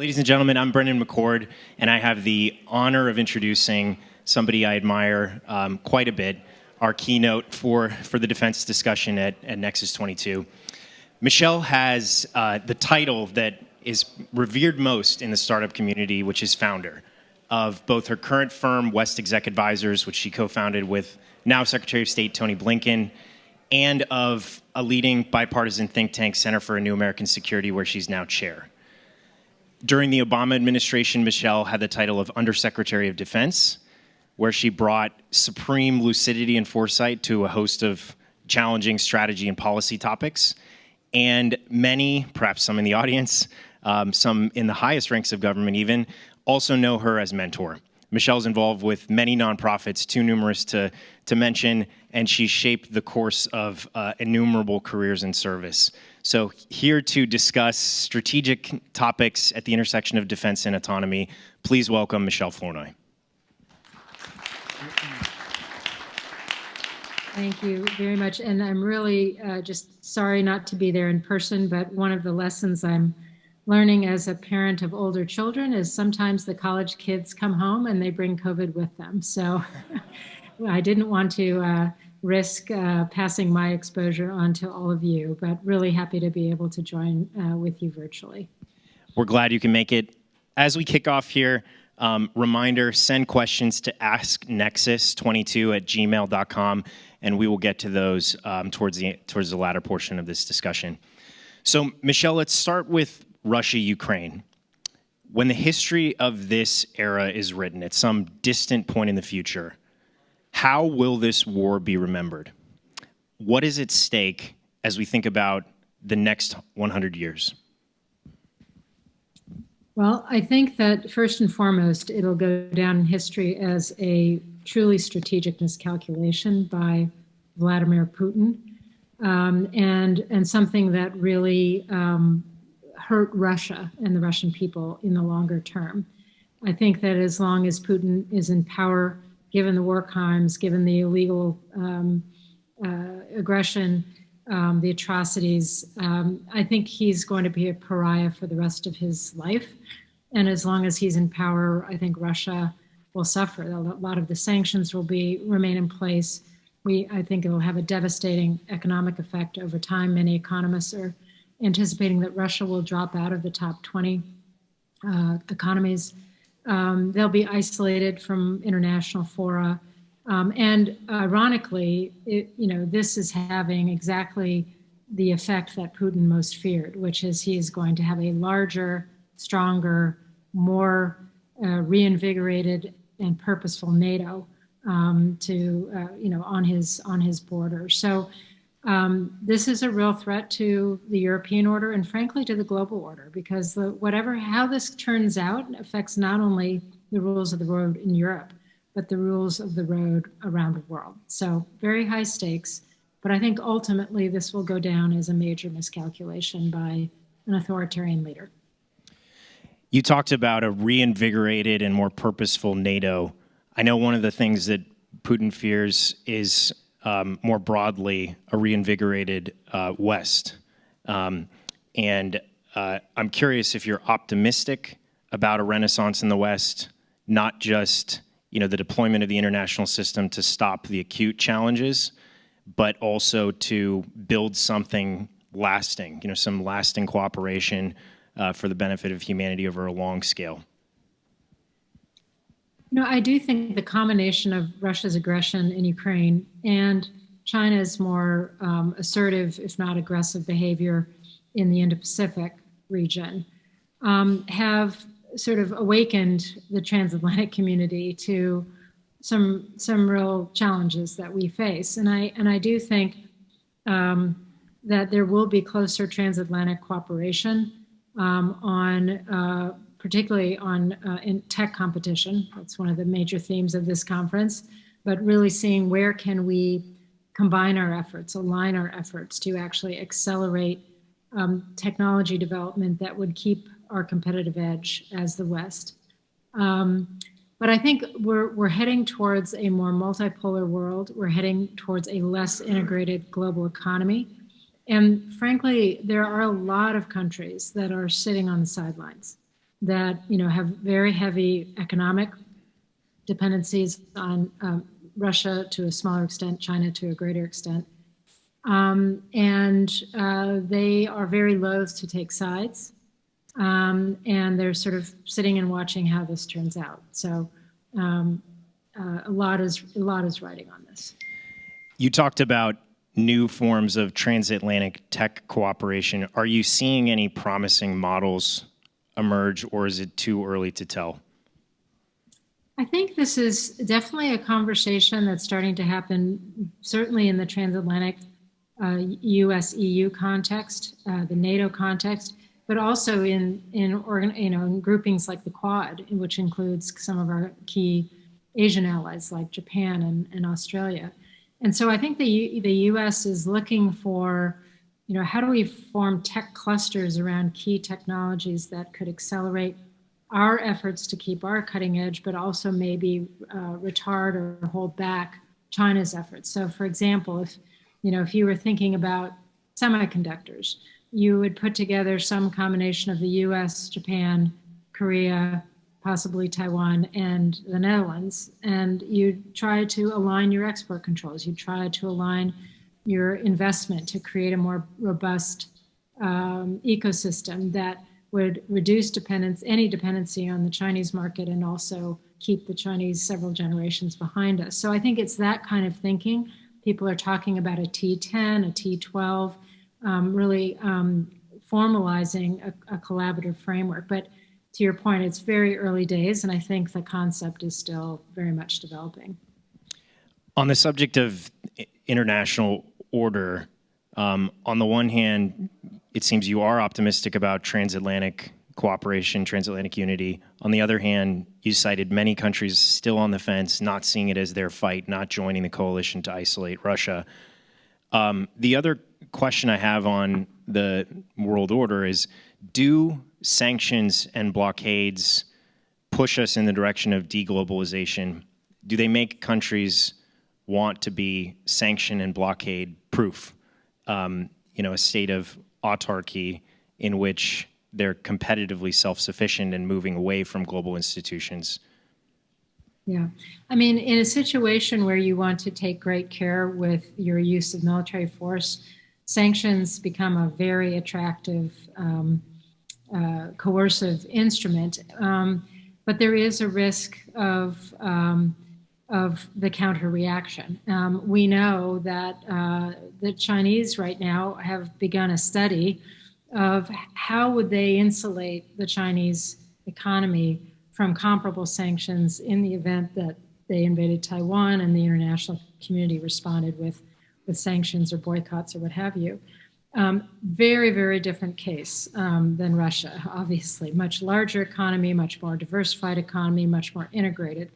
Ladies and gentlemen, I'm Brendan McCord, and I have the honor of introducing somebody I admire quite a bit, our keynote for the defense discussion at Nexus 22. Michèle has the title that is revered most in the startup community, which is founder of both her current firm, WestExec Advisors, which she co-founded with now Secretary of State Tony Blinken, and of a leading bipartisan think tank, Center for a New American Security, where she's now chair. During the Obama administration, Michèle had the title of Undersecretary of Defense, where she brought supreme lucidity and foresight to a host of challenging strategy and policy topics. And many, perhaps some in the audience, some in the highest ranks of government even, also know her as mentor. Michèle's involved with many nonprofits, too numerous to mention, and she shaped the course of innumerable careers in service. So here to discuss strategic topics at the intersection of defense and autonomy, please welcome Michèle Flournoy. Thank you very much. And I'm really just sorry not to be there in person, but one of the lessons I'm learning as a parent of older children is sometimes the college kids come home and they bring COVID with them. So I didn't want to risk passing my exposure on to all of you, but really happy to be able to join with you virtually. We're glad you can make it. As we kick off here, reminder, send questions to asknexus22@gmail.com, and we will get to those towards the latter portion of this discussion. So, Michèle, let's start with Russia-Ukraine. When the history of this era is written at some distant point in the future, how will this war be remembered? What is at stake as we think about the next 100 years? Well, I think that first and foremost, it'll go down in history as a truly strategic miscalculation by Vladimir Putin, and something that really hurt Russia and the Russian people in the longer term. I think that as long as Putin is in power, given the war crimes, given the illegal aggression, the atrocities, I think he's going to be a pariah for the rest of his life. And as long as he's in power, I think Russia will suffer. A lot of the sanctions will remain in place. I think it will have a devastating economic effect over time. Many economists are anticipating that Russia will drop out of the top 20 economies. They'll be isolated from international fora. And ironically, this is having exactly the effect that Putin most feared, which is he is going to have a larger, stronger, more reinvigorated and purposeful NATO on his border. So this is a real threat to the European order and frankly to the global order, because how this turns out affects not only the rules of the road in Europe, but the rules of the road around the world. So very high stakes, but I think ultimately this will go down as a major miscalculation by an authoritarian leader. You talked about a reinvigorated and more purposeful NATO. I know one of the things that Putin fears is more broadly a reinvigorated West. And I'm curious if you're optimistic about a renaissance in the West, not just the deployment of the international system to stop the acute challenges, but also to build something lasting, some lasting cooperation for the benefit of humanity over a long scale. I do think the combination of Russia's aggression in Ukraine and China's more assertive, if not aggressive, behavior in the Indo-Pacific region have sort of awakened the transatlantic community to some real challenges that we face. And I do think that there will be closer transatlantic cooperation particularly in tech competition. That's one of the major themes of this conference, but really seeing where can we combine our efforts, align our efforts to actually accelerate technology development that would keep our competitive edge as the West. But I think we're heading towards a more multipolar world. We're heading towards a less integrated global economy. And frankly, there are a lot of countries that are sitting on the sidelines. that have very heavy economic dependencies on Russia to a smaller extent, China to a greater extent. And they are very loath to take sides. And they're sort of sitting and watching how this turns out. So a lot is riding on this. You talked about new forms of transatlantic tech cooperation. Are you seeing any promising models emerge, or is it too early to tell? I think this is definitely a conversation that's starting to happen, certainly in the transatlantic US-EU context, the NATO context, but also in groupings like the Quad, which includes some of our key Asian allies like Japan and Australia. And so I think the US is looking for, how do we form tech clusters around key technologies that could accelerate our efforts to keep our cutting edge, but also maybe retard or hold back China's efforts. So for example, if you were thinking about semiconductors, you would put together some combination of the US, Japan, Korea, possibly Taiwan, and the Netherlands, and you try to align your export controls. You try to align your investment to create a more robust ecosystem that would reduce any dependency on the Chinese market and also keep the Chinese several generations behind us. So I think it's that kind of thinking. People are talking about a T10, a T12, really formalizing a collaborative framework. But to your point, it's very early days, and I think the concept is still very much developing. On the subject of international order, on the one hand, it seems you are optimistic about transatlantic cooperation, transatlantic unity. On the other hand, you cited many countries still on the fence, not seeing it as their fight, not joining the coalition to isolate Russia. The other question I have on the world order is, do sanctions and blockades push us in the direction of deglobalization? Do they make countries want to be sanction and blockade proof? A state of autarky in which they're competitively self-sufficient and moving away from global institutions. Yeah. I mean, in a situation where you want to take great care with your use of military force, sanctions become a very attractive, coercive instrument. But there is a risk of the counter reaction. We know that the Chinese right now have begun a study of how would they insulate the Chinese economy from comparable sanctions in the event that they invaded Taiwan and the international community responded with sanctions or boycotts or what have you. Very, very different case than Russia, obviously. Much larger economy, much more diversified economy, much more integrated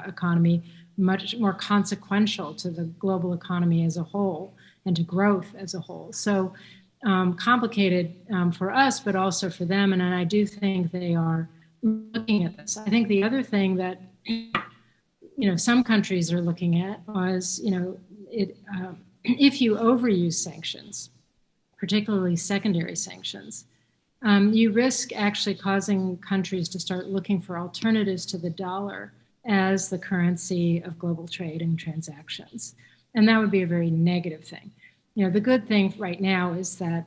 economy, much more consequential to the global economy as a whole and to growth as a whole. So complicated for us, but also for them. And I do think they are looking at this. I think the other thing that some countries are looking at was if you overuse sanctions, particularly secondary sanctions, you risk actually causing countries to start looking for alternatives to the dollar as the currency of global trade and transactions. And that would be a very negative thing. The good thing right now is that,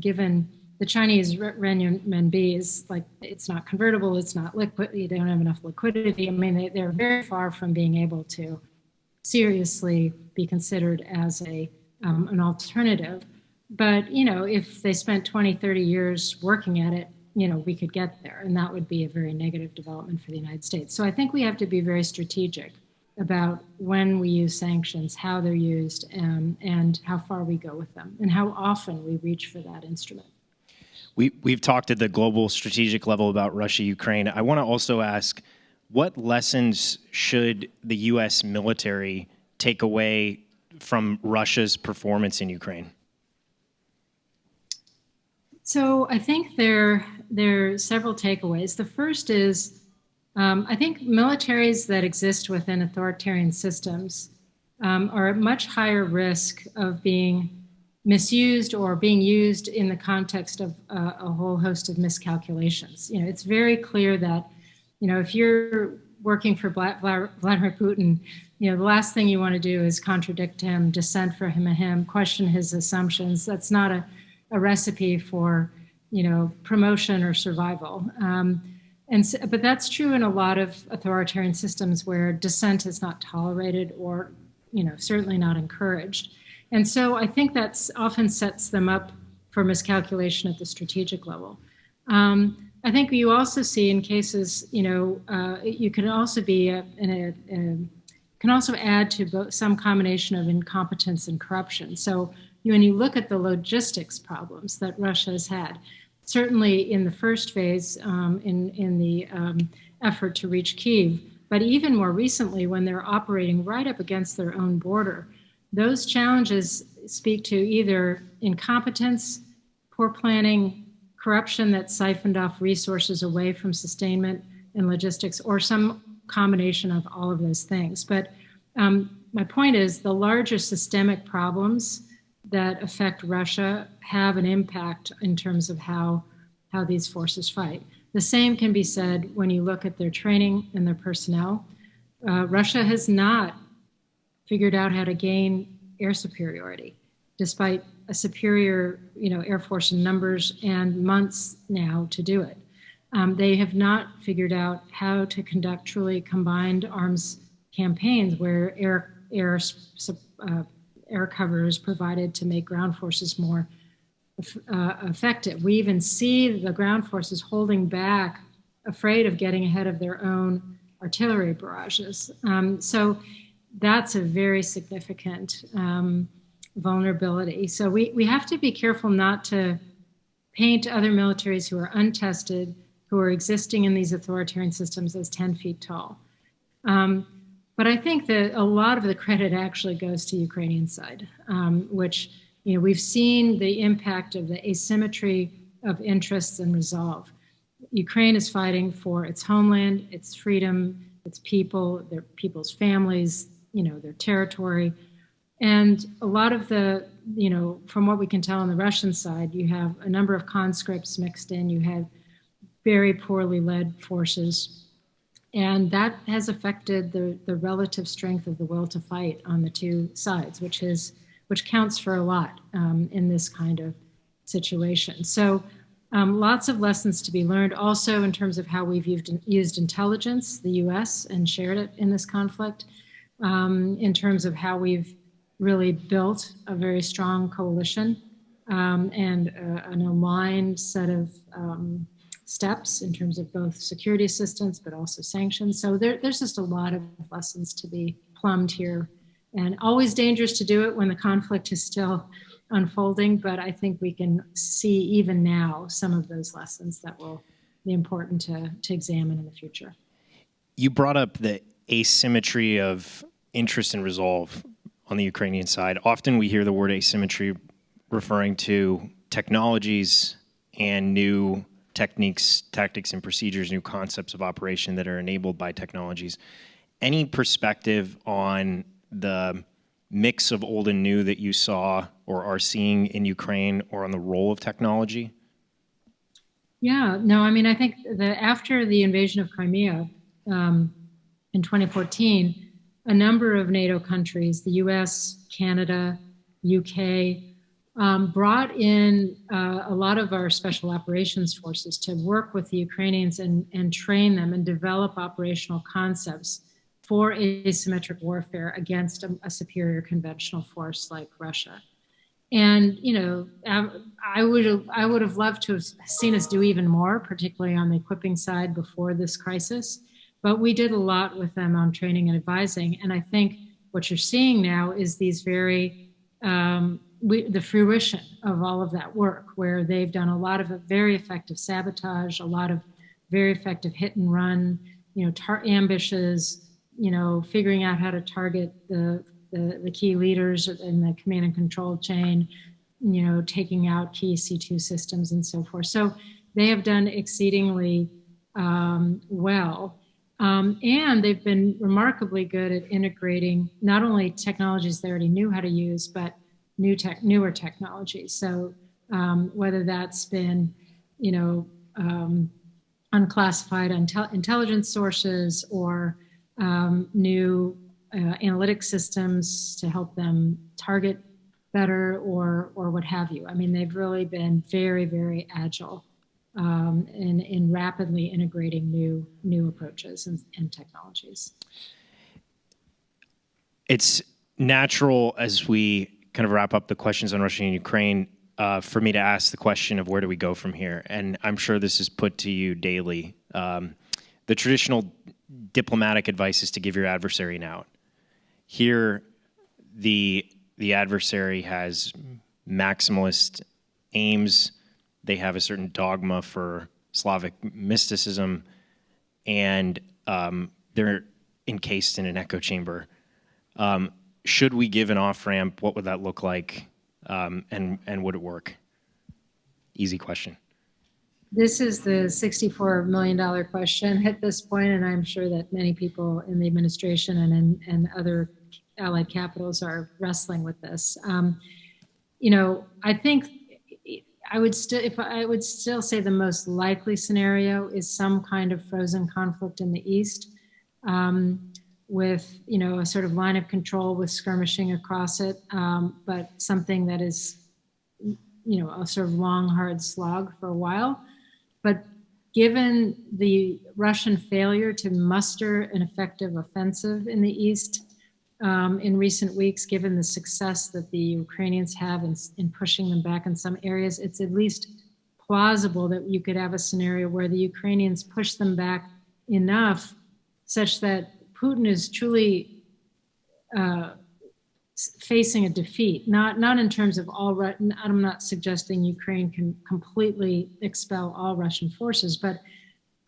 given the Chinese renminbi is like, it's not convertible, it's not liquid, they don't have enough liquidity. I mean, they're very far from being able to seriously be considered as an alternative. But, if they spent 20, 30 years working at it, we could get there. And that would be a very negative development for the United States. So I think we have to be very strategic about when we use sanctions, how they're used, and how far we go with them, and how often we reach for that instrument. We've talked at the global strategic level about Russia, Ukraine. I want to also ask, what lessons should the U.S. military take away from Russia's performance in Ukraine? So I think there are several takeaways. The first is, I think militaries that exist within authoritarian systems are at much higher risk of being misused or being used in the context of a whole host of miscalculations. It's very clear that, if you're working for Vladimir Putin, the last thing you want to do is contradict him, dissent from him, question his assumptions. That's not a recipe for, promotion or survival. But that's true in a lot of authoritarian systems where dissent is not tolerated or, certainly not encouraged. And so I think that's often sets them up for miscalculation at the strategic level. I think you also see in cases, you can also be can also add to some combination of incompetence and corruption. So when you look at the logistics problems that Russia has had, certainly in the first phase in the effort to reach Kyiv, but even more recently when they're operating right up against their own border, those challenges speak to either incompetence, poor planning, corruption that siphoned off resources away from sustainment and logistics, or some combination of all of those things. But my point is the larger systemic problems that affect Russia have an impact in terms of how these forces fight. The same can be said when you look at their training and their personnel. Russia has not figured out how to gain air superiority, despite a superior, Air Force in numbers and months now to do it. They have not figured out how to conduct truly combined arms campaigns where air cover is provided to make ground forces more effective. We even see the ground forces holding back, afraid of getting ahead of their own artillery barrages. So that's a very significant vulnerability. So we have to be careful not to paint other militaries who are untested, who are existing in these authoritarian systems as 10 feet tall. But I think that a lot of the credit actually goes to Ukrainian side, which, we've seen the impact of the asymmetry of interests and resolve. Ukraine is fighting for its homeland, its freedom, its people, their people's families, their territory. And a lot of the, from what we can tell on the Russian side, you have a number of conscripts mixed in, you have very poorly led forces. And that has affected the relative strength of the will to fight on the two sides, which counts for a lot in this kind of situation. So lots of lessons to be learned also in terms of how we've used intelligence, the US, and shared it in this conflict, in terms of how we've really built a very strong coalition and an aligned set of steps in terms of both security assistance, but also sanctions. So there's just a lot of lessons to be plumbed here, and always dangerous to do it when the conflict is still unfolding. But I think we can see even now some of those lessons that will be important to examine in the future. You brought up the asymmetry of interest and resolve on the Ukrainian side. Often we hear the word asymmetry referring to technologies and new techniques, tactics, and procedures, new concepts of operation that are enabled by technologies. Any perspective on the mix of old and new that you saw or are seeing in Ukraine, or on the role of technology? Yeah, no, I mean, I think after the invasion of Crimea in 2014, a number of NATO countries, the US, Canada, UK, brought in a lot of our special operations forces to work with the Ukrainians and train them and develop operational concepts for asymmetric warfare against a superior conventional force like Russia. And, I would have loved to have seen us do even more, particularly on the equipping side before this crisis. But we did a lot with them on training and advising. And I think what you're seeing now is these the fruition of all of that work, where they've done a lot of very effective sabotage, a lot of very effective hit and run, ambushes, figuring out how to target the key leaders in the command and control chain, taking out key C2 systems and so forth. So they have done exceedingly well. And they've been remarkably good at integrating not only technologies they already knew how to use, but newer technologies. So whether that's been, unclassified intelligence sources or new analytic systems to help them target better or what have you. I mean, they've really been very, very agile in rapidly integrating new approaches and technologies. It's natural as we kind of wrap up the questions on Russia and Ukraine for me to ask the question of where do we go from here? And I'm sure this is put to you daily. The traditional diplomatic advice is to give your adversary an out. Here, the adversary has maximalist aims. They have a certain dogma for Slavic mysticism, and they're encased in an echo chamber. Should we give an off-ramp? What would that look like? And would it work? Easy question. This is the $64 million question at this point, and I'm sure that many people in the administration and other allied capitals are wrestling with this. I think I would still say the most likely scenario is some kind of frozen conflict in the East, with a sort of line of control with skirmishing across it, but something that is a sort of long, hard slog for a while. But given the Russian failure to muster an effective offensive in the East in recent weeks, given the success that the Ukrainians have in pushing them back in some areas, it's at least plausible that you could have a scenario where the Ukrainians push them back enough such that Putin is truly facing a defeat, not in terms of I'm not suggesting Ukraine can completely expel all Russian forces, but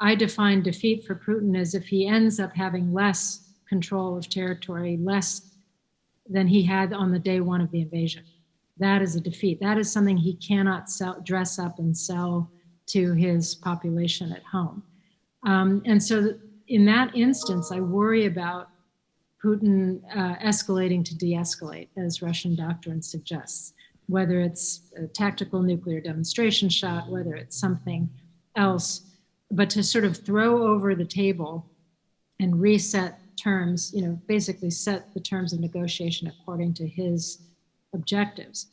I define defeat for Putin as if he ends up having less control of territory, less than he had on the day one of the invasion. That is a defeat. That is something he cannot dress up and sell to his population at home. And so in that instance, I worry about Putin escalating to de-escalate, as Russian doctrine suggests, whether it's a tactical nuclear demonstration shot, whether it's something else, but to sort of throw over the table and reset terms, basically set the terms of negotiation according to his objectives.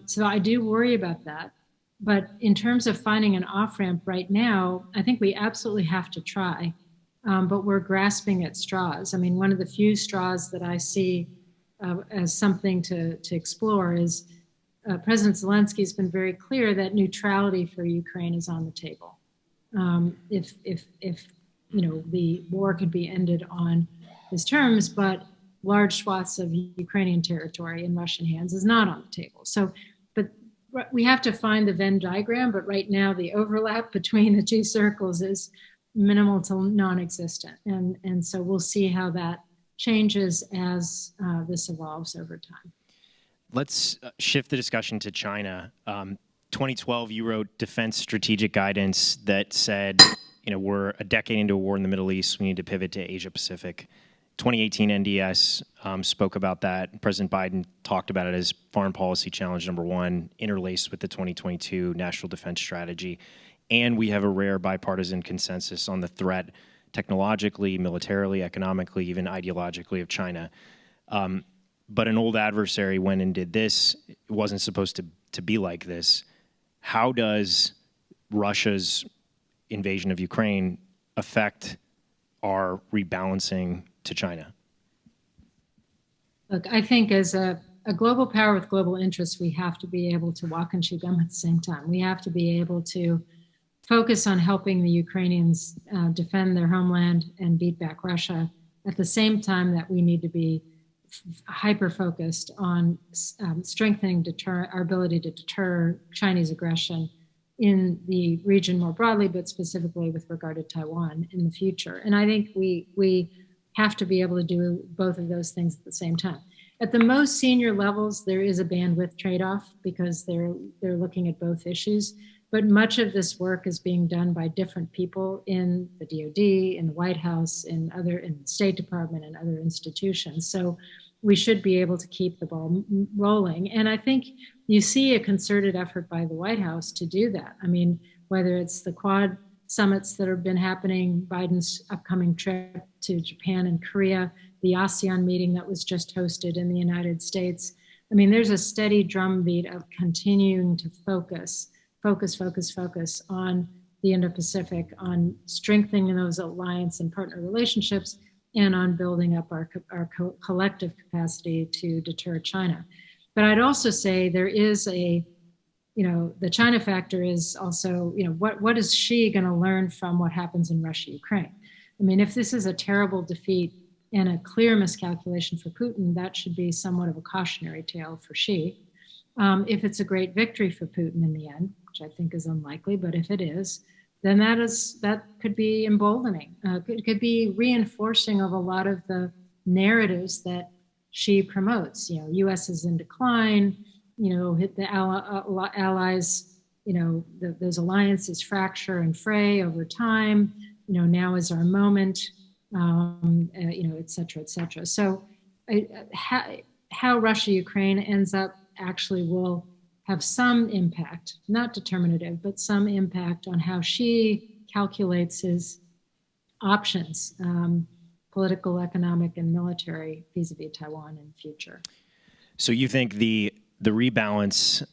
So I do worry about that. But in terms of finding an off-ramp right now, I think we absolutely have to try. But we're grasping at straws. I mean, one of the few straws that I see as something to explore is President Zelensky has been very clear that neutrality for Ukraine is on the table. If the war could be ended on his terms, but large swaths of Ukrainian territory in Russian hands is not on the table. So, but we have to find the Venn diagram. But right now, the overlap between the two circles is minimal to non-existent. And so we'll see how that changes as this evolves over time. Let's shift the discussion to China. 2012, you wrote defense strategic guidance that said, we're a decade into a war in the Middle East. We need to pivot to Asia Pacific. 2018 NDS spoke about that. President Biden talked about it as foreign policy challenge number one, interlaced with the 2022 National Defense Strategy. And we have a rare bipartisan consensus on the threat technologically, militarily, economically, even ideologically of China. But an old adversary went and did this. It wasn't supposed to be like this. How does Russia's invasion of Ukraine affect our rebalancing to China? Look, I think as a global power with global interests, we have to be able to walk and chew gum at the same time. We have to be able to focus on helping the Ukrainians defend their homeland and beat back Russia at the same time that we need to be hyper-focused on strengthening our ability to deter Chinese aggression in the region more broadly, but specifically with regard to Taiwan in the future. And I think we have to be able to do both of those things at the same time. At the most senior levels, there is a bandwidth trade-off because they're looking at both issues. But much of this work is being done by different people in the DoD, in the White House, in the State Department, and other institutions. So we should be able to keep the ball rolling. And I think you see a concerted effort by the White House to do that. I mean, whether it's the Quad summits that have been happening, Biden's upcoming trip to Japan and Korea, the ASEAN meeting that was just hosted in the United States. I mean, there's a steady drumbeat of continuing to focus on the Indo-Pacific, on strengthening those alliance and partner relationships, and on building up our collective capacity to deter China. But I'd also say there is the China factor is also, what is Xi going to learn from what happens in Russia, Ukraine? I mean, if this is a terrible defeat and a clear miscalculation for Putin, that should be somewhat of a cautionary tale for Xi. If it's a great victory for Putin in the end, which I think is unlikely, but if it is, then that could be emboldening. It could be reinforcing of a lot of the narratives that Xi promotes. U.S. is in decline. The allies. Those alliances fracture and fray over time. Now is our moment. Et cetera, et cetera. So, how Russia-Ukraine ends up actually will have some impact, not determinative, but some impact on how Xi calculates his options, political, economic, and military vis-a-vis Taiwan in the future. So you think the rebalance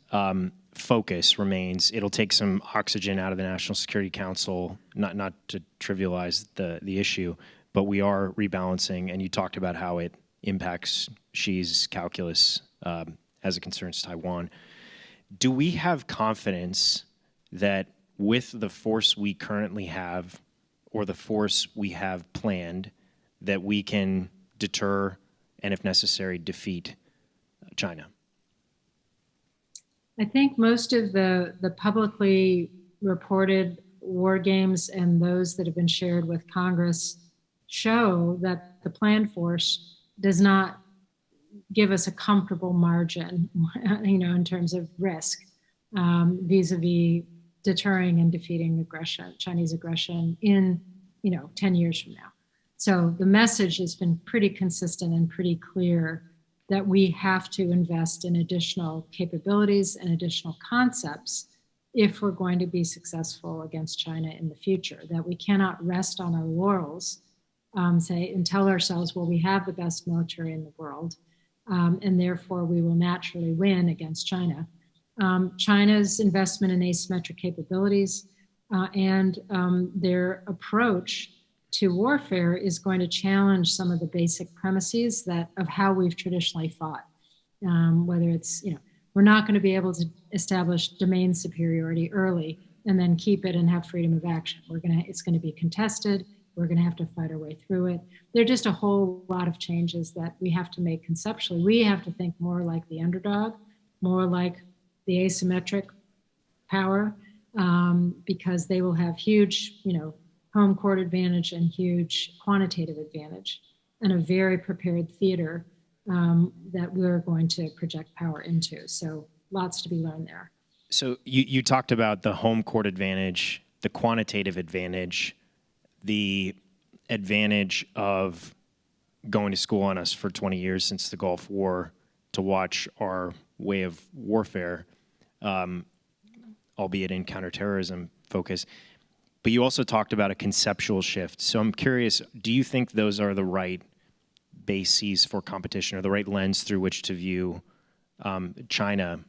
focus remains, it'll take some oxygen out of the National Security Council, not to trivialize the issue, but we are rebalancing, and you talked about how it impacts Xi's calculus as it concerns Taiwan. Do we have confidence that with the force we currently have, or the force we have planned, that we can deter and, if necessary, defeat China? I think most of the publicly reported war games and those that have been shared with Congress show that the planned force does not give us a comfortable margin, in terms of risk, vis-a-vis deterring and defeating Chinese aggression in, 10 years from now. So the message has been pretty consistent and pretty clear that we have to invest in additional capabilities and additional concepts if we're going to be successful against China in the future, that we cannot rest on our laurels, and tell ourselves, well, we have the best military in the world, and therefore we will naturally win against China. China's investment in asymmetric capabilities and their approach to warfare is going to challenge some of the basic premises of how we've traditionally fought. Whether it's, we're not going to be able to establish domain superiority early and then keep it and have freedom of action. It's going to be contested. We're going to have to fight our way through it. There are just a whole lot of changes that we have to make conceptually. We have to think more like the underdog, more like the asymmetric power, because they will have huge, home court advantage and huge quantitative advantage, and a very prepared theater that we're going to project power into. So lots to be learned there. So you talked about the home court advantage, the quantitative advantage, the advantage of going to school on us for 20 years since the Gulf War to watch our way of warfare, albeit in counterterrorism focus. But you also talked about a conceptual shift. So I'm curious, do you think those are the right bases for competition, or the right lens through which to view China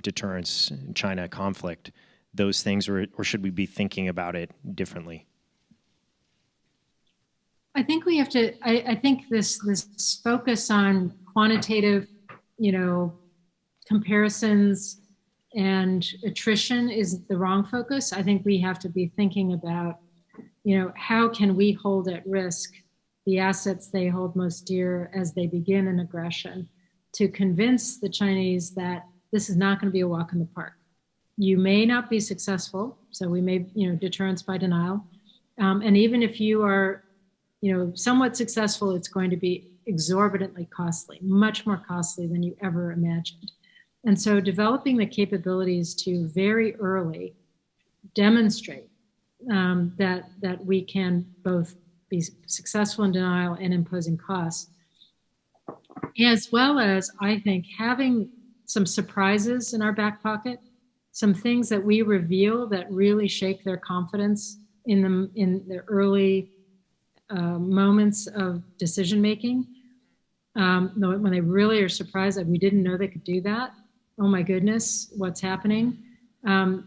deterrence, China conflict, those things, or should we be thinking about it differently? I think we have to, I think this focus on quantitative, comparisons and attrition is the wrong focus. I think we have to be thinking about, how can we hold at risk the assets they hold most dear as they begin an aggression, to convince the Chinese that this is not going to be a walk in the park. You may not be successful, so we may, deterrence by denial. And even if you are, somewhat successful, it's going to be exorbitantly costly, much more costly than you ever imagined. And so developing the capabilities to very early demonstrate that we can both be successful in denial and imposing costs as well as, I think, having some surprises in our back pocket, some things that we reveal that really shake their confidence in the early moments of decision making. When they really are surprised that we didn't know they could do that. Oh my goodness, what's happening?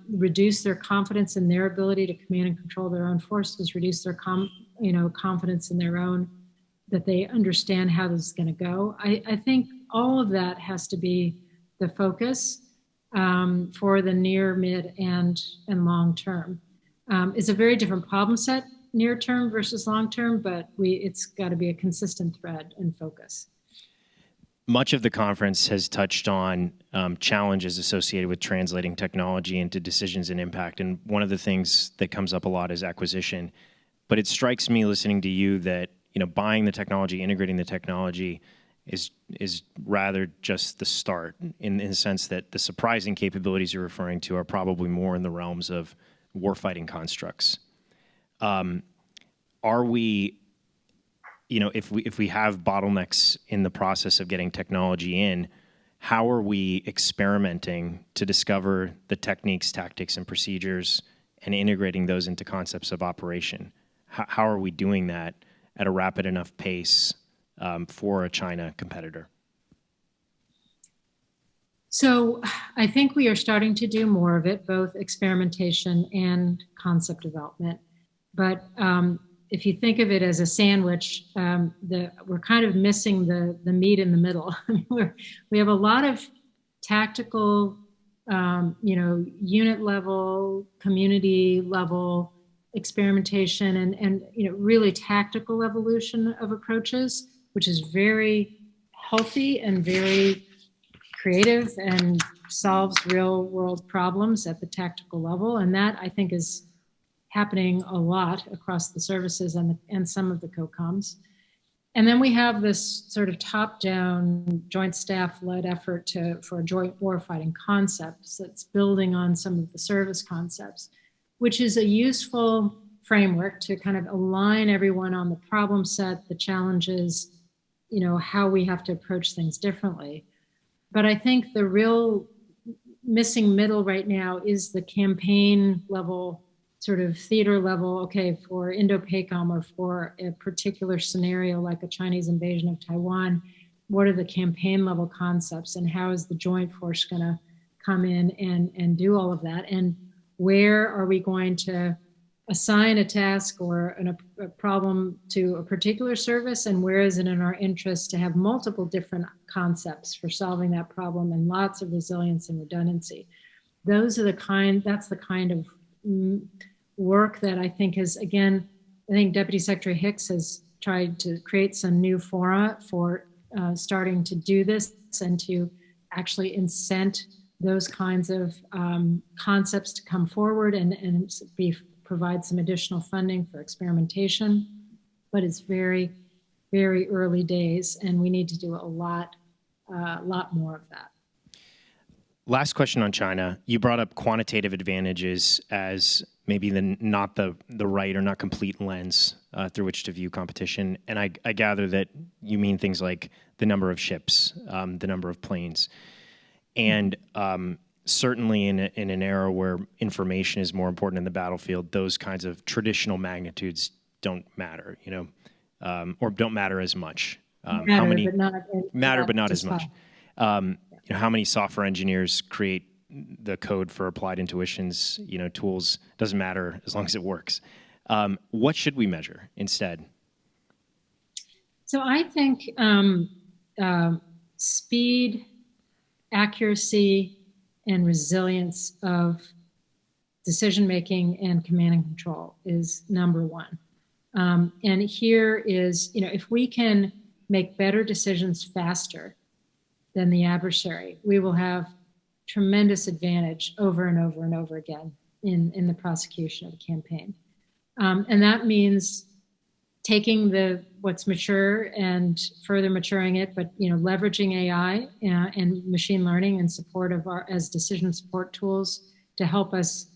Reduce their confidence in their ability to command and control their own forces, reduce their confidence in their own, that they understand how this is going to go. I think all of that has to be the focus for the near, mid, and long term. It's a very different problem set, near term versus long term, but it's got to be a consistent thread and focus. Much of the conference has touched on challenges associated with translating technology into decisions and impact. And one of the things that comes up a lot is acquisition. But it strikes me listening to you that buying the technology, integrating the technology is rather just the start, in the sense that the surprising capabilities you're referring to are probably more in the realms of warfighting constructs. Are we, if we have bottlenecks in the process of getting technology in, how are we experimenting to discover the techniques, tactics, and procedures and integrating those into concepts of operation? How are we doing that at a rapid enough pace for a China competitor? So I think we are starting to do more of it, both experimentation and concept development. But if you think of it as a sandwich, we're kind of missing the meat in the middle. We have a lot of tactical, unit level, community level experimentation and really tactical evolution of approaches, which is very healthy and very creative and solves real world problems at the tactical level. And that, I think, is happening a lot across the services and some of the COCOMs. And then we have this sort of top-down joint staff-led effort for joint warfighting concepts that's building on some of the service concepts, which is a useful framework to kind of align everyone on the problem set, the challenges, how we have to approach things differently. But I think the real missing middle right now is the campaign level, sort of theater level, okay, for Indo-PACOM or for a particular scenario like a Chinese invasion of Taiwan, what are the campaign level concepts and how is the joint force going to come in and do all of that? And where are we going to assign a task or a problem to a particular service, and where is it in our interest to have multiple different concepts for solving that problem and lots of resilience and redundancy? That's the kind of work that I think is, again, I think Deputy Secretary Hicks has tried to create some new fora for starting to do this and to actually incent those kinds of concepts to come forward and provide some additional funding for experimentation. But it's very, very early days, and we need to do a lot more of that. Last question on China. You brought up quantitative advantages as maybe not the right or not complete lens through which to view competition. And I gather that you mean things like the number of ships, the number of planes. And certainly in an era where information is more important in the battlefield, those kinds of traditional magnitudes don't matter, or don't matter as much. But not as much. How many software engineers create the code for applied intuitions, tools? Doesn't matter as long as it works. What should we measure instead? So I think speed, accuracy, and resilience of decision-making and command and control is number one. And here is, if we can make better decisions faster than the adversary, we will have tremendous advantage over and over and over again in the prosecution of a campaign. And that means taking what's mature and further maturing it, but leveraging AI and machine learning in support of as decision support tools to help us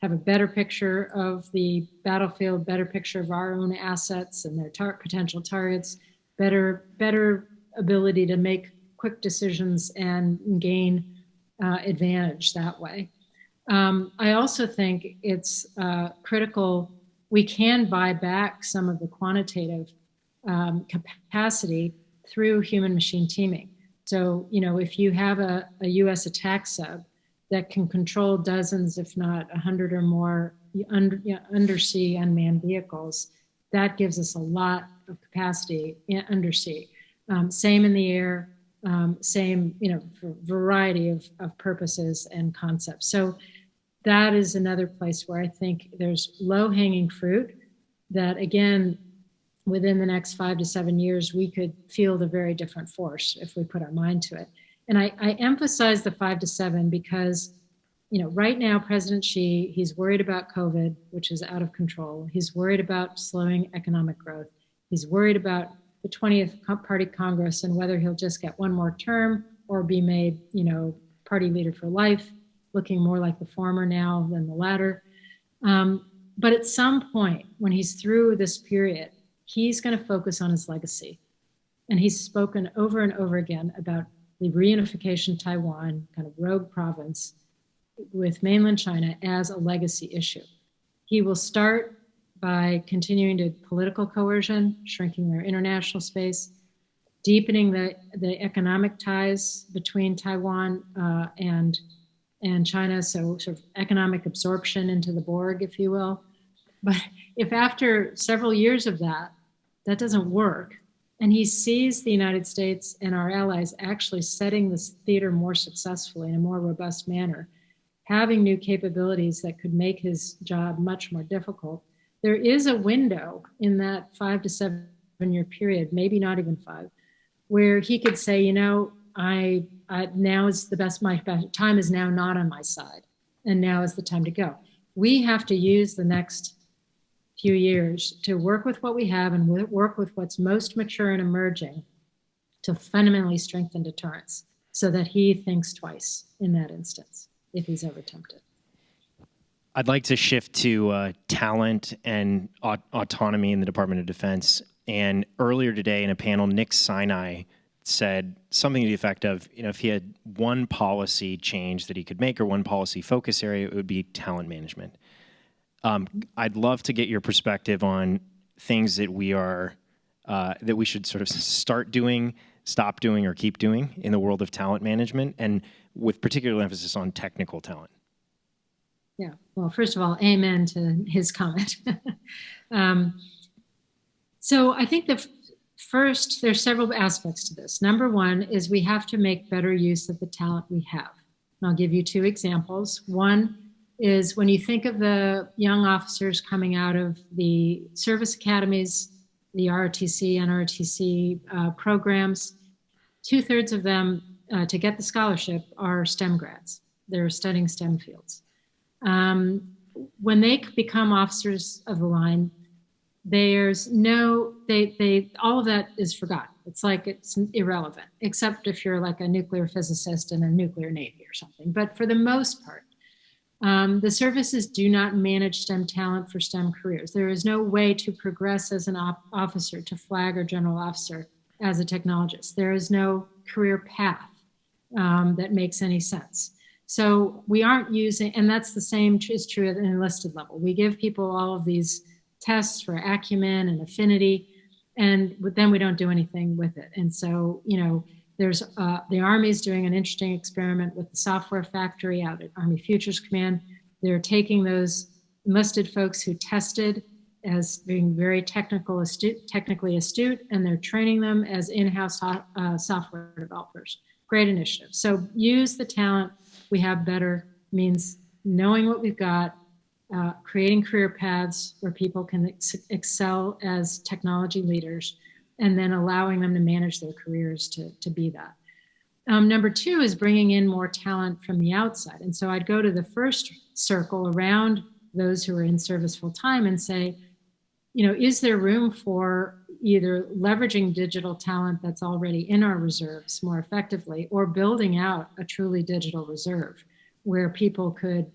have a better picture of the battlefield, better picture of our own assets and their potential targets, better ability to make quick decisions and gain advantage that way. I also think it's critical. We can buy back some of the quantitative capacity through human-machine teaming. So, if you have a U.S. attack sub that can control dozens, if not 100 or more undersea unmanned vehicles, that gives us a lot of capacity in undersea. Same in the air, same, for a variety of purposes and concepts. So that is another place where I think there's low-hanging fruit that, again, within the next 5 to 7 years, we could field a very different force if we put our mind to it. And I emphasize the 5 to 7 because, right now, President Xi, he's worried about COVID, which is out of control. He's worried about slowing economic growth. He's worried about the 20th Party Congress and whether he'll just get one more term or be made, party leader for life, looking more like the former now than the latter. But at some point, when he's through this period, he's going to focus on his legacy. And he's spoken over and over again about the reunification of Taiwan, kind of rogue province, with mainland China as a legacy issue. He will start by continuing to political coercion, shrinking their international space, deepening the economic ties between Taiwan and China, so sort of economic absorption into the Borg, if you will. But if after several years of that doesn't work, and he sees the United States and our allies actually setting this theater more successfully in a more robust manner, having new capabilities that could make his job much more difficult, there is a window in that 5 to 7 year period, maybe not even 5, where he could say, I now is my best time is now not on my side, and now is the time to go. We have to use the next few years to work with what we have and work with what's most mature and emerging to fundamentally strengthen deterrence so that he thinks twice in that instance, if he's ever tempted. I'd like to shift to talent and autonomy in the Department of Defense. And earlier today in a panel, Nick Sinai said something to the effect of, if he had one policy change that he could make or one policy focus area, it would be talent management. I'd love to get your perspective on things that that we should sort of start doing, stop doing, or keep doing in the world of talent management, and with particular emphasis on technical talent. Yeah, well, first of all, amen to his comment. So I think first, there's several aspects to this. Number one is we have to make better use of the talent we have. And I'll give you 2 examples. One is when you think of the young officers coming out of the service academies, the ROTC, NROTC programs, 2/3 of them to get the scholarship are STEM grads. They're studying STEM fields. When they become officers of the line, there's all of that is forgotten. It's like it's irrelevant, except if you're like a nuclear physicist in a nuclear navy or something. But for the most part, the services do not manage STEM talent for STEM careers. There is no way to progress as an officer to flag or general officer as a technologist. There is no career path that makes any sense. So we aren't using, and that's the same is true at an enlisted level. We give people all of these tests for acumen and affinity, and then we don't do anything with it. And so, there's the Army is doing an interesting experiment with the software factory out at Army Futures Command. They're taking those enlisted folks who tested as being very technically astute, and they're training them as in-house software developers. Great initiative. So use the talent we have better means knowing what we've got, creating career paths where people can excel as technology leaders, and then allowing them to manage their careers to be that. Number 2 is bringing in more talent from the outside. And so I'd go to the first circle around those who are in service full time and say, is there room for either leveraging digital talent that's already in our reserves more effectively, or building out a truly digital reserve where people could,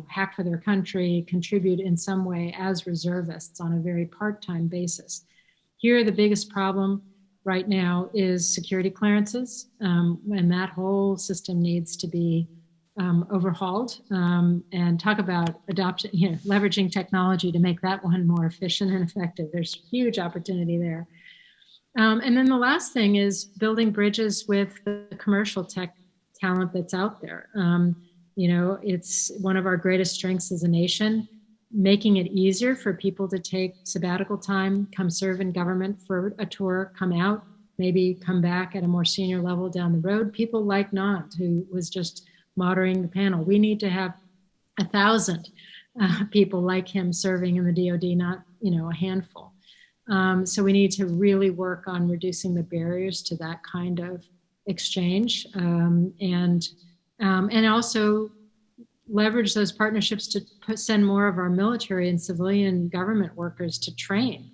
hack for their country, contribute in some way as reservists on a very part-time basis. Here, the biggest problem right now is security clearances, and that whole system needs to be overhauled, and talk about adoption, leveraging technology to make that one more efficient and effective. There's huge opportunity there. And then the last thing is building bridges with the commercial tech talent that's out there. It's one of our greatest strengths as a nation, making it easier for people to take sabbatical time, come serve in government for a tour, come out, maybe come back at a more senior level down the road. People like Nant, who was just moderating the panel. We need to have 1,000 people like him serving in the DoD, not a handful. So we need to really work on reducing the barriers to that kind of exchange, and also leverage those partnerships to send more of our military and civilian government workers to train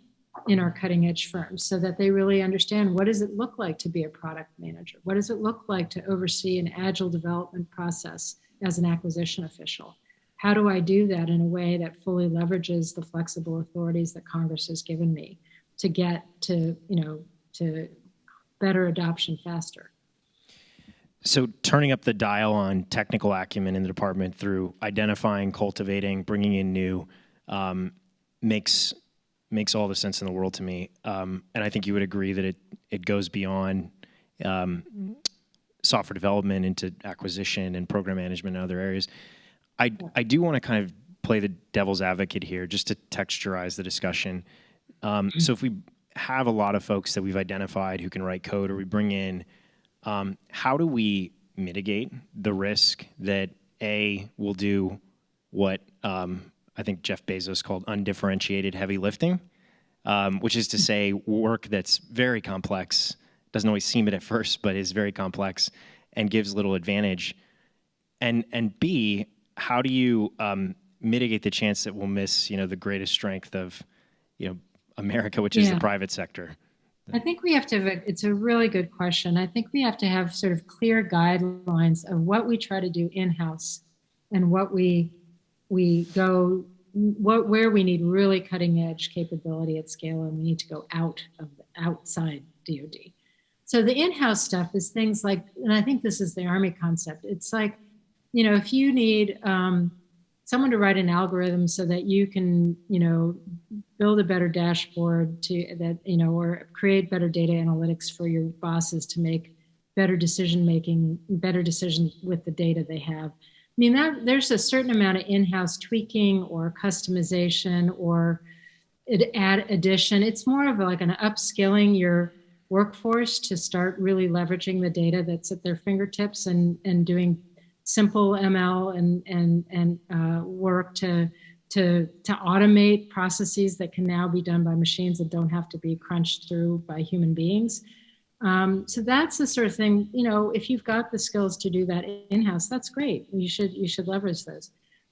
in our cutting edge firms, so that they really understand, what does it look like to be a product manager? What does it look like to oversee an agile development process as an acquisition official? How do I do that in a way that fully leverages the flexible authorities that Congress has given me to get to better adoption faster? So turning up the dial on technical acumen in the department through identifying, cultivating, bringing in new, makes all the sense in the world to me. And I think you would agree that it goes beyond software development into acquisition and program management and other areas. I do want to kind of play the devil's advocate here, just to texturize the discussion. So if we have a lot of folks that we've identified who can write code, or we bring in, how do we mitigate the risk that we'll do what I think Jeff Bezos called undifferentiated heavy lifting, which is to say work that's very complex, doesn't always seem it at first, but is very complex and gives little advantage. And B, how do you mitigate the chance that we'll miss, the greatest strength of, America, which is the private sector? I think we have to it's a really good question. I think we have to have sort of clear guidelines of what we try to do in-house and what where we need really cutting edge capability at scale, and we need to go outside DoD. So the in-house stuff is things like, and I think this is the Army concept. It's like, if you need someone to write an algorithm so that you can, build a better dashboard or create better data analytics for your bosses to make better decisions with the data they have. I mean, there's a certain amount of in-house tweaking or customization or addition. It's more of like an upskilling your workforce to start really leveraging the data that's at their fingertips and doing simple ML and work to automate processes that can now be done by machines that don't have to be crunched through by human beings. So that's the sort of thing, if you've got the skills to do that in-house, that's great. You should leverage those.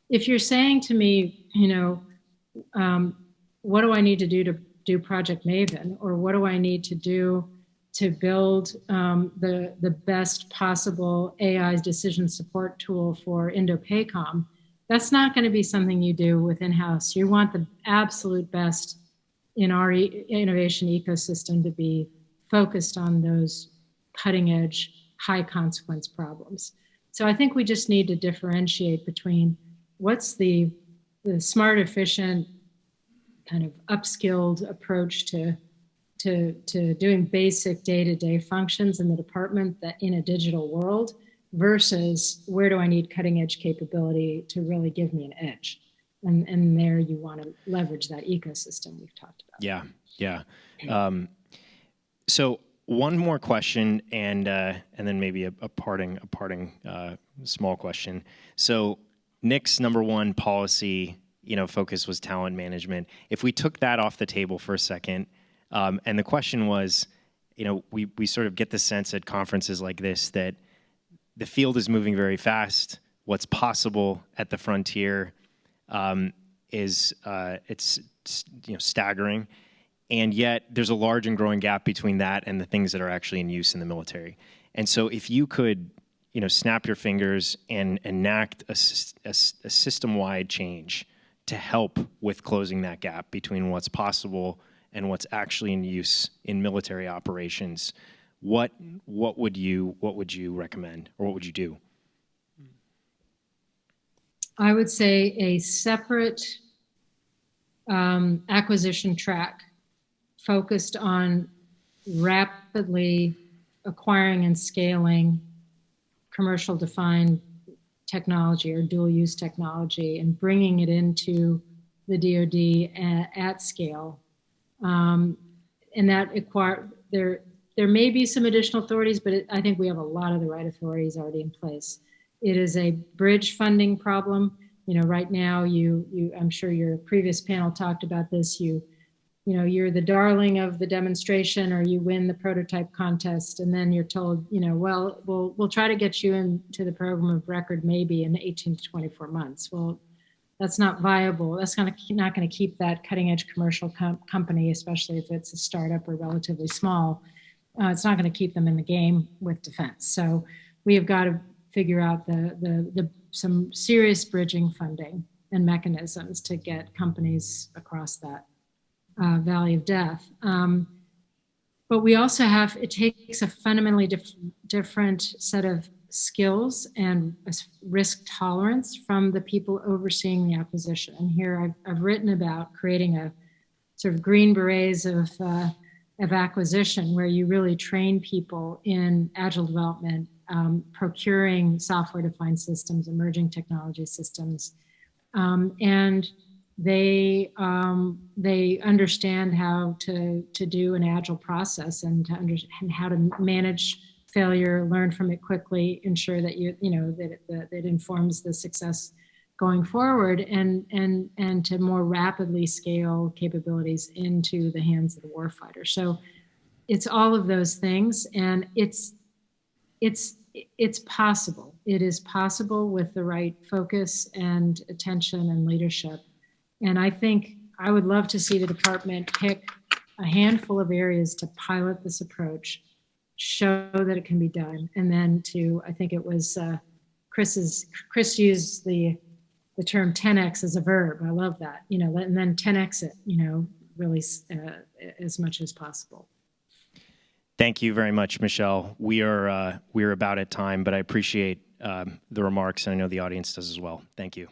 If you're saying to me, what do I need to do Project Maven, or what do I need to do to build the best possible AI decision support tool for Indo-PACOM, that's not going to be something you do with in-house. You want the absolute best in our innovation ecosystem to be focused on those cutting-edge, high-consequence problems. So I think we just need to differentiate between what's the smart, efficient, kind of upskilled approach to doing basic day-to-day functions in the department that in a digital world, versus where do I need cutting edge capability to really give me an edge? And there you want to leverage that ecosystem we've talked about. Yeah. So one more question, and then maybe a parting small question. So Nick's number one policy, focus was talent management. If we took that off the table for a second, and the question was, we sort of get the sense at conferences like this that the field is moving very fast. What's possible at the frontier is staggering, and yet there's a large and growing gap between that and the things that are actually in use in the military. And so, if you could, snap your fingers and enact a system-wide change to help with closing that gap between what's possible and what's actually in use in military operations, what would you recommend, or what would you do? I would say a separate acquisition track focused on rapidly acquiring and scaling commercial defined technology or dual use technology and bringing it into the DoD at scale. And that there may be some additional authorities, but I think we have a lot of the right authorities already in place. It is a bridge funding problem. Right now, I'm sure your previous panel talked about this. You're the darling of the demonstration, or you win the prototype contest, and then you're told, well, we'll try to get you into the program of record maybe in 18 to 24 months. Well, that's not viable. That's not going to keep that cutting edge commercial company, especially if it's a startup or relatively small. It's not going to keep them in the game with defense. So we have got to figure out some serious bridging funding and mechanisms to get companies across that valley of death. But we also it takes a fundamentally different set of skills and risk tolerance from the people overseeing the acquisition. And here I've written about creating a sort of green berets of acquisition, where you really train people in agile development, procuring software-defined systems, emerging technology systems, and they understand how to do an agile process and and how to manage failure, learn from it quickly, ensure that that it informs the success going forward, and to more rapidly scale capabilities into the hands of the warfighter. So it's all of those things, and it's possible. It is possible with the right focus and attention and leadership. And I think I would love to see the department pick a handful of areas to pilot this approach, show that it can be done, and then I think it was Chris used the term 10x as a verb. I love that, and then 10x it, really as much as possible. Thank you very much, Michèle. We are about at time, but I appreciate the remarks, and I know the audience does as well. Thank you.